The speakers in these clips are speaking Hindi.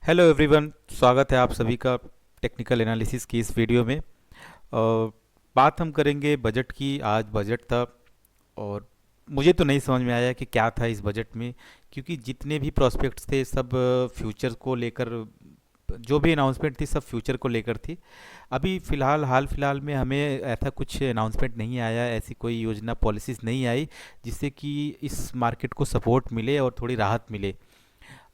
हेलो एवरीवन, स्वागत है आप सभी का टेक्निकल एनालिसिस की इस वीडियो में। बात हम करेंगे बजट की। आज बजट था और मुझे तो नहीं समझ में आया कि क्या था इस बजट में, क्योंकि जितने भी प्रोस्पेक्ट्स थे सब फ्यूचर को लेकर, जो भी अनाउंसमेंट थी सब फ्यूचर को लेकर थी। अभी फ़िलहाल हाल फिलहाल में हमें ऐसा कुछ अनाउंसमेंट नहीं आया, ऐसी कोई योजना पॉलिसीज़ नहीं आई जिससे कि इस मार्केट को सपोर्ट मिले और थोड़ी राहत मिले।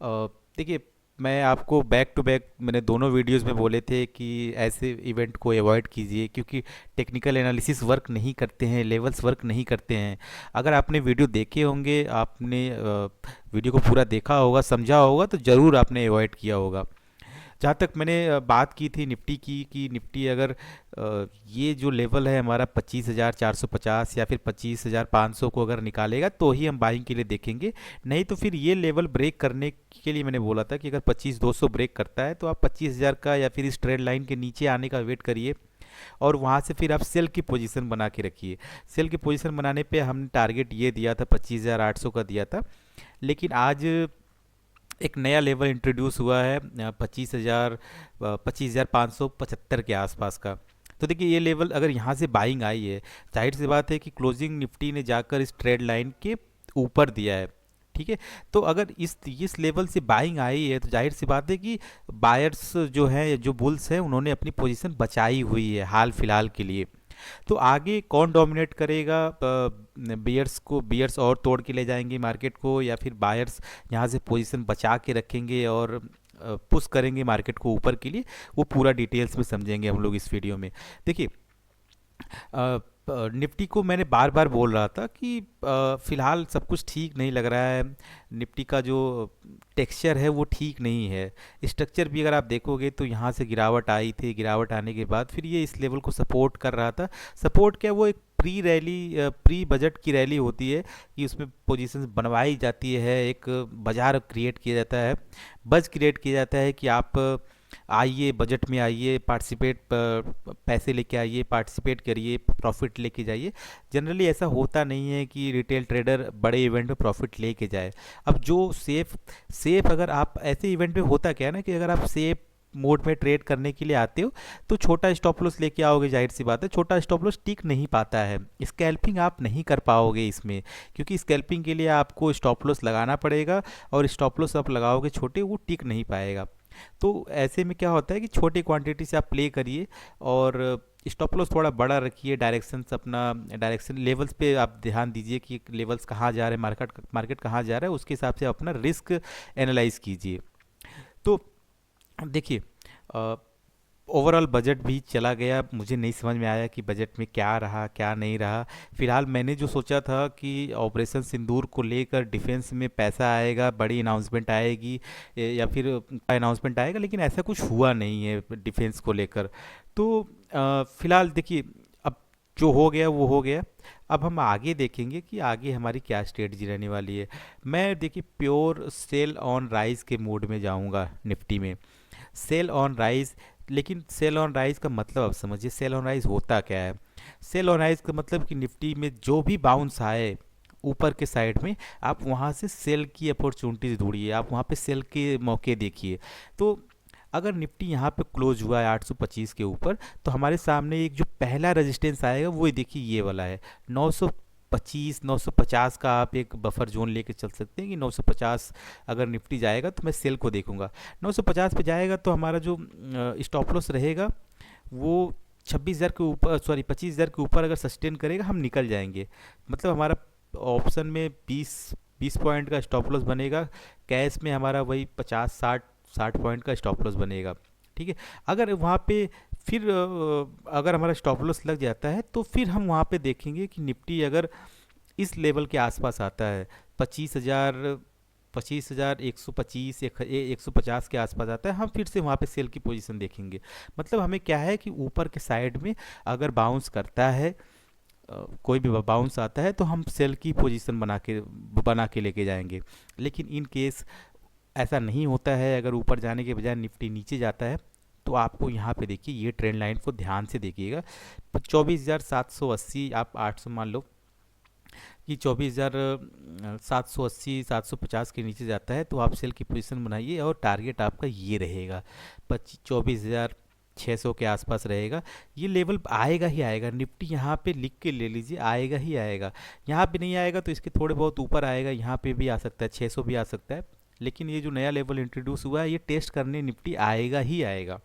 देखिए, मैं आपको बैक टू बैक मैंने दोनों वीडियोस में बोले थे कि ऐसे इवेंट को अवॉइड कीजिए, क्योंकि टेक्निकल एनालिसिस वर्क नहीं करते हैं, लेवल्स वर्क नहीं करते हैं। अगर आपने वीडियो देखे होंगे, आपने वीडियो को पूरा देखा होगा, समझा होगा, तो ज़रूर आपने अवॉइड किया होगा। जहाँ तक मैंने बात की थी निफ्टी की, कि निफ्टी अगर ये जो लेवल है हमारा 25,450 या फिर 25,500 को अगर निकालेगा तो ही हम बाइंग के लिए देखेंगे। नहीं तो फिर ये लेवल ब्रेक करने के लिए मैंने बोला था कि अगर 25,200 ब्रेक करता है तो आप 25,000 का या फिर इस ट्रेड लाइन के नीचे आने का वेट करिए और वहाँ से फिर आप सेल की पोजीशन बना के रखिए। सेल की पोजीशन बनाने पे हमने टारगेट ये दिया था, 25,800 का दिया था। लेकिन आज एक नया लेवल इंट्रोड्यूस हुआ है 25,575 के आसपास का। तो देखिए, ये लेवल अगर यहाँ से बाइंग आई है, जाहिर सी बात है कि क्लोजिंग निफ्टी ने जाकर इस ट्रेड लाइन के ऊपर दिया है। ठीक है, तो अगर इस लेवल से बाइंग आई है तो जाहिर सी बात है कि बायर्स जो हैं, जो बुल्स हैं, उन्होंने अपनी पोजीशन बचाई हुई है हाल फिलहाल के लिए। तो आगे कौन डोमिनेट करेगा? बियर्स और तोड़ के ले जाएंगे मार्केट को, या फिर बायर्स यहाँ से पोजीशन बचा के रखेंगे और पुश करेंगे मार्केट को ऊपर के लिए? वो पूरा डिटेल्स में समझेंगे हम लोग इस वीडियो में। देखिए, निफ्टी को मैंने बार बार बोल रहा था कि फ़िलहाल सब कुछ ठीक नहीं लग रहा है। निफ्टी का जो टेक्सचर है वो ठीक नहीं है। स्ट्रक्चर भी अगर आप देखोगे तो यहाँ से गिरावट आई थी, गिरावट आने के बाद फिर ये इस लेवल को सपोर्ट कर रहा था। सपोर्ट क्या, वो एक प्री बजट की रैली होती है कि उसमें पोजीशंस बनवाई जाती है, एक बाजार क्रिएट किया जाता है, बज क्रिएट किया जाता है कि आप आइए, बजट में आइए, पार्टिसिपेट, पैसे लेके आइए, पार्टिसिपेट करिए, प्रॉफिट लेके जाइए। जनरली ऐसा होता नहीं है कि रिटेल ट्रेडर बड़े इवेंट में प्रॉफिट लेके जाए। अब जो सेफ अगर आप ऐसे इवेंट में, होता क्या है ना, कि अगर आप सेफ मोड में ट्रेड करने के लिए आते हो तो छोटा स्टॉप लॉस लेके आओगे। जाहिर सी बात है, छोटा स्टॉप लॉस टिक नहीं पाता है। स्कैल्पिंग आप नहीं कर पाओगे इसमें, क्योंकि स्कैल्पिंग के लिए आपको स्टॉप लॉस लगाना पड़ेगा और स्टॉप लॉस आप लगाओगे छोटे, वो टिक नहीं पाएगा। तो ऐसे में क्या होता है कि छोटी क्वांटिटी से आप प्ले करिए और स्टॉप लॉस थोड़ा बड़ा रखिए। डायरेक्शन लेवल्स पे आप ध्यान दीजिए कि लेवल्स कहाँ जा रहे हैं, मार्केट कहाँ जा रहा है, उसके हिसाब से अपना रिस्क एनालाइज कीजिए। तो देखिए, ओवरऑल बजट भी चला गया, मुझे नहीं समझ में आया कि बजट में क्या रहा क्या नहीं रहा। फिलहाल मैंने जो सोचा था कि ऑपरेशन सिंदूर को लेकर डिफेंस में पैसा आएगा, बड़ी अनाउंसमेंट आएगी, या फिर अनाउंसमेंट आएगा, लेकिन ऐसा कुछ हुआ नहीं है डिफेंस को लेकर। तो फिलहाल देखिए, अब जो हो गया वो हो गया। अब हम आगे देखेंगे कि आगे हमारी क्या स्ट्रेटजी रहने वाली है। मैं देखिए प्योर सेल ऑन राइज के मूड में जाऊंगा निफ्टी में। सेल ऑन राइज, लेकिन सेल ऑन राइज का मतलब आप समझिए, सेल ऑन राइज होता क्या है। सेल ऑन राइज का मतलब कि निफ्टी में जो भी बाउंस आए ऊपर के साइड में, आप वहाँ से सेल की अपॉर्चुनिटीज ढूंढिए, आप वहाँ पे सेल के मौके देखिए। तो अगर निफ्टी यहाँ पे क्लोज हुआ है 825 के ऊपर, तो हमारे सामने एक जो पहला रेजिस्टेंस आएगा वो देखिए ये वाला है 925, 950 का। आप एक बफर जोन लेके चल सकते हैं कि 950 अगर निफ्टी जाएगा तो मैं सेल को देखूंगा। 950 पे जाएगा तो हमारा जो स्टॉप लॉस रहेगा वो 26,000 के ऊपर, सॉरी 25,000 के ऊपर अगर सस्टेन करेगा हम निकल जाएंगे। मतलब हमारा ऑप्शन में 20 पॉइंट का स्टॉप लॉस बनेगा, कैश में हमारा वही 50 60 पॉइंट का स्टॉप लॉस बनेगा। ठीक है, अगर वहाँ पे फिर अगर हमारा स्टॉप लॉस लग जाता है तो फिर हम वहाँ पे देखेंगे कि निफ्टी अगर इस लेवल के आसपास आता है, 25,125 150 के आसपास आता है, हम फिर से वहाँ पे सेल की पोजीशन देखेंगे। मतलब हमें क्या है कि ऊपर के साइड में अगर बाउंस करता है, कोई भी बाउंस आता है, तो हम सेल की पोजीशन बना के लेके जाएंगे। लेकिन इन केस ऐसा नहीं होता है, अगर ऊपर जाने के बजाय निफ्टी नीचे जाता है, तो आपको यहाँ पे देखिए, ये ट्रेंड लाइन को ध्यान से देखिएगा। 24,780, आप 800 मान लो, कि 24,780 750 के नीचे जाता है तो आप सेल की पोजीशन बनाइए और टारगेट आपका ये रहेगा, 24,600 के आसपास रहेगा। ये लेवल आएगा ही आएगा, निफ्टी यहाँ पे लिख के ले लीजिए, आएगा ही आएगा। यहाँ पे नहीं आएगा तो इसके थोड़े बहुत ऊपर आएगा, यहाँ पे भी आ सकता है, 600 भी आ सकता है। लेकिन ये जो नया लेवल इंट्रोड्यूस हुआ है ये टेस्ट करने निफ्टी आएगा ही आएगा।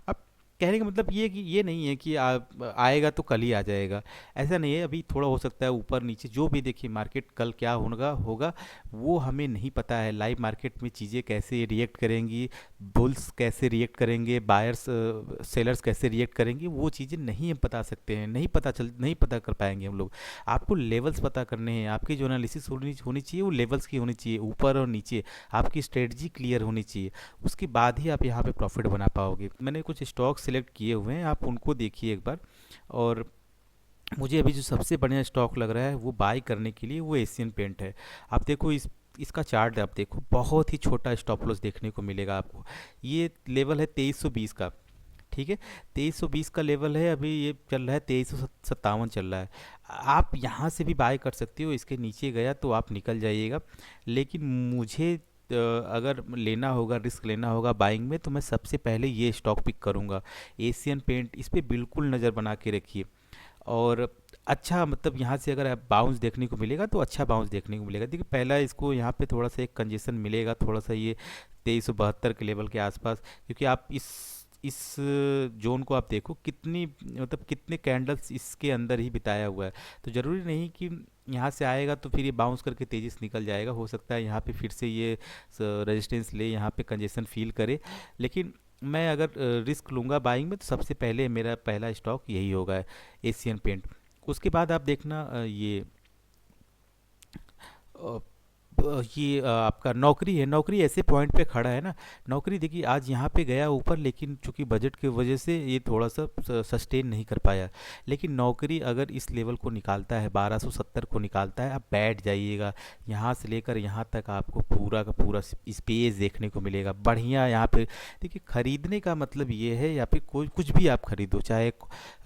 अब कहने का मतलब ये कि ये नहीं है कि आएगा तो कल ही आ जाएगा, ऐसा नहीं है। अभी थोड़ा हो सकता है ऊपर नीचे, जो भी देखिए मार्केट कल क्या होगा वो हमें नहीं पता है। लाइव मार्केट में चीज़ें कैसे रिएक्ट करेंगी, बुल्स कैसे रिएक्ट करेंगे, बायर्स सेलर्स कैसे रिएक्ट करेंगे, वो चीज़ें नहीं हम बता सकते हैं, नहीं पता कर पाएंगे हम लोग। आपको लेवल्स पता करने हैं, आपकी जो एनालिसिस होनी चाहिए वो लेवल्स की होनी चाहिए, ऊपर और नीचे आपकी स्ट्रेटजी क्लियर होनी चाहिए। उसके बाद ही आप यहाँ पे प्रॉफिट बना पाओगे। मैंने कुछ स्टॉक सिलेक्ट किए हुए हैं, आप उनको देखिए एक बार। और मुझे अभी जो सबसे बढ़िया स्टॉक लग रहा है वो बाय करने के लिए वो एशियन पेंट है। आप देखो इसका चार्ट आप देखो, बहुत ही छोटा स्टॉप लॉस देखने को मिलेगा आपको। ये लेवल है 2320 का, ठीक है, 2320 का लेवल है। अभी ये चल रहा है 2357 चल रहा है। आप यहाँ से भी बाय कर सकते हो, इसके नीचे गया तो आप निकल जाइएगा। लेकिन मुझे अगर लेना होगा, रिस्क लेना होगा बाइंग में, तो मैं सबसे पहले ये स्टॉक पिक करूँगा, एशियन पेंट। इस पर बिल्कुल नज़र बना के रखिए। और अच्छा मतलब यहाँ से अगर आप बाउंस देखने को मिलेगा तो अच्छा बाउंस देखने को मिलेगा। देखिए पहला इसको यहाँ पे थोड़ा सा एक कंजेशन मिलेगा, थोड़ा सा ये 2372 के लेवल के आसपास, क्योंकि आप इस जोन को आप देखो कितनी मतलब कितने कैंडल्स इसके अंदर ही बिताया हुआ है। तो ज़रूरी नहीं कि यहाँ से आएगा तो फिर ये बाउंस करके तेज़ी से निकल जाएगा, हो सकता है यहाँ पे फिर से ये रेजिस्टेंस ले, यहाँ पे कंजेशन फील करे। लेकिन मैं अगर रिस्क लूँगा बाइंग में तो सबसे पहले मेरा पहला स्टॉक यही होगा, एशियन पेंट। उसके बाद आप देखना अ, आपका नौकरी है। नौकरी ऐसे पॉइंट पे खड़ा है ना, नौकरी देखिए आज यहाँ पे गया ऊपर, लेकिन चूंकि बजट की वजह से ये थोड़ा सा सस्टेन नहीं कर पाया। लेकिन नौकरी अगर इस लेवल को निकालता है, 1270 को निकालता है, आप बैठ जाइएगा। यहाँ से लेकर यहाँ तक आपको पूरा का पूरा स्पेस देखने को मिलेगा बढ़िया। यहाँ पे देखिए खरीदने का मतलब ये है, या फिर कोई कुछ भी आप खरीदो, चाहे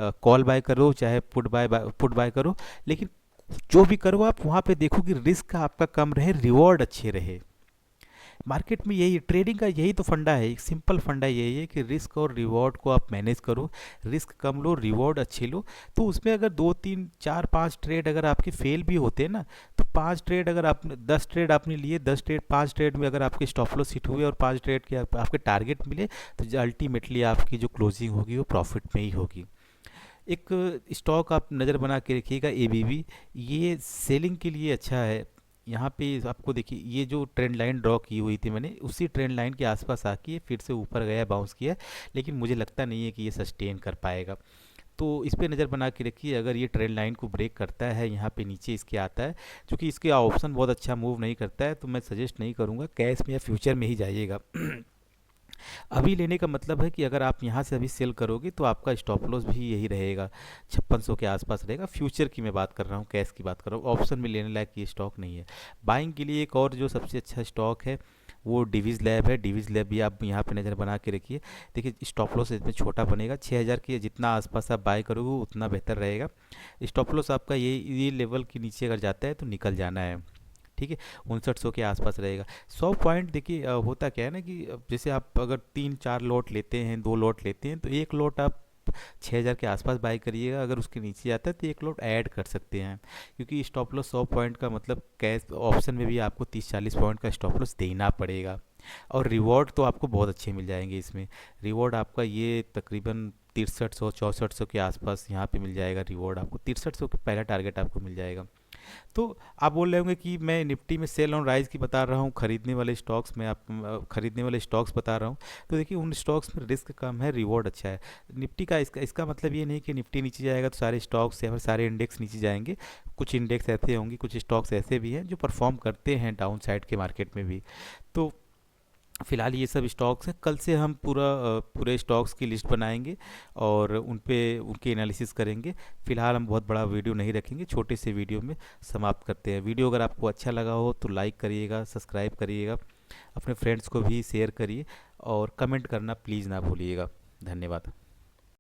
कॉल बाय करो चाहे पुट बाय करो, लेकिन जो भी करो आप वहाँ पे देखो कि रिस्क आपका कम रहे, रिवॉर्ड अच्छे रहे। मार्केट में यही ट्रेडिंग का यही तो फंडा है, एक सिंपल फंडा यही है कि रिस्क और रिवॉर्ड को आप मैनेज करो, रिस्क कम लो रिवॉर्ड अच्छे लो। तो उसमें अगर 2 3 4 5 ट्रेड अगर आपके फेल भी होते हैं ना, तो 5 ट्रेड अगर आपने 10 ट्रेड आपने लिए, 10 ट्रेड 5 ट्रेड में अगर आपके स्टॉप लॉस हिट हुए और 5 ट्रेड के आपके टारगेट मिले, तो अल्टीमेटली आपकी जो क्लोजिंग होगी वो प्रॉफिट में ही होगी। एक स्टॉक आप नज़र बना के रखिएगा, एबीबी, ये सेलिंग के लिए अच्छा है। यहाँ पे आपको देखिए ये जो ट्रेंड लाइन ड्रॉ की हुई थी मैंने, उसी ट्रेंड लाइन के आसपास आके ये फिर से ऊपर गया, बाउंस किया, लेकिन मुझे लगता नहीं है कि ये सस्टेन कर पाएगा। तो इस पे नज़र बना के रखिए, अगर ये ट्रेंड लाइन को ब्रेक करता है, यहाँ पे नीचे इसके आता है, क्योंकि इसके ऑप्शन बहुत अच्छा मूव नहीं करता है, तो मैं सजेस्ट नहीं करूँगा, कैश में या फ्यूचर में ही जाइएगा। अभी लेने का मतलब है कि अगर आप यहाँ से अभी सेल करोगे तो आपका स्टॉप लॉस भी यही रहेगा, 5600 के आसपास रहेगा। फ्यूचर की मैं बात कर रहा हूँ, कैश की बात कर रहा हूँ, ऑप्शन में लेने लायक ये स्टॉक नहीं है। बाइंग के लिए एक और जो सबसे अच्छा स्टॉक है वो डिवीज़ लैब है। डिवीज़ लैब भी आप यहाँ पे नज़र बना के रखिए। देखिए स्टॉप लॉस इसमें छोटा बनेगा, 6000 के जितना आसपास आप बाय करोगे उतना बेहतर रहेगा। स्टॉप लॉस आपका ये लेवल के नीचे अगर जाता है तो निकल जाना है, ठीक है, 5900 के आसपास रहेगा। 100 पॉइंट देखिए होता क्या है ना कि जैसे आप अगर 3 4 लॉट लेते हैं, 2 लॉट लेते हैं, तो एक लॉट आप 6000 के आसपास बाई करिएगा। अगर उसके नीचे जाता है तो एक लॉट ऐड कर सकते हैं, क्योंकि स्टॉप लॉस 100 पॉइंट का मतलब कैश ऑप्शन में भी आपको 30 40 पॉइंट का स्टॉप लॉस देना पड़ेगा। और रिवॉर्ड तो आपको बहुत अच्छे मिल जाएंगे इसमें। रिवॉर्ड आपका ये तकरीबन 6300 6400 के आसपास यहाँ पे मिल जाएगा। रिवॉर्ड आपको 6300 का पहला टारगेट आपको मिल जाएगा। तो आप बोल रहे होंगे कि मैं निफ्टी में सेल ऑन राइज की बता रहा हूँ, खरीदने वाले स्टॉक्स में आप खरीदने वाले स्टॉक्स बता रहा हूँ। तो देखिए उन स्टॉक्स में रिस्क कम है, रिवॉर्ड अच्छा है। निफ्टी का इसका मतलब ये नहीं कि निफ्टी नीचे जाएगा तो सारे स्टॉक्स या फिर सारे इंडेक्स नीचे जाएंगे। कुछ इंडेक्स ऐसे होंगे, कुछ स्टॉक्स ऐसे भी हैं जो परफॉर्म करते हैं डाउन साइड के मार्केट में भी। तो फिलहाल ये सब स्टॉक्स हैं, कल से हम पूरे स्टॉक्स की लिस्ट बनाएंगे और उन पे उनके एनालिसिस करेंगे। फिलहाल हम बहुत बड़ा वीडियो नहीं रखेंगे, छोटे से वीडियो में समाप्त करते हैं। वीडियो अगर आपको अच्छा लगा हो तो लाइक करिएगा, सब्सक्राइब करिएगा, अपने फ्रेंड्स को भी शेयर करिए और कमेंट करना प्लीज़ ना भूलिएगा। धन्यवाद।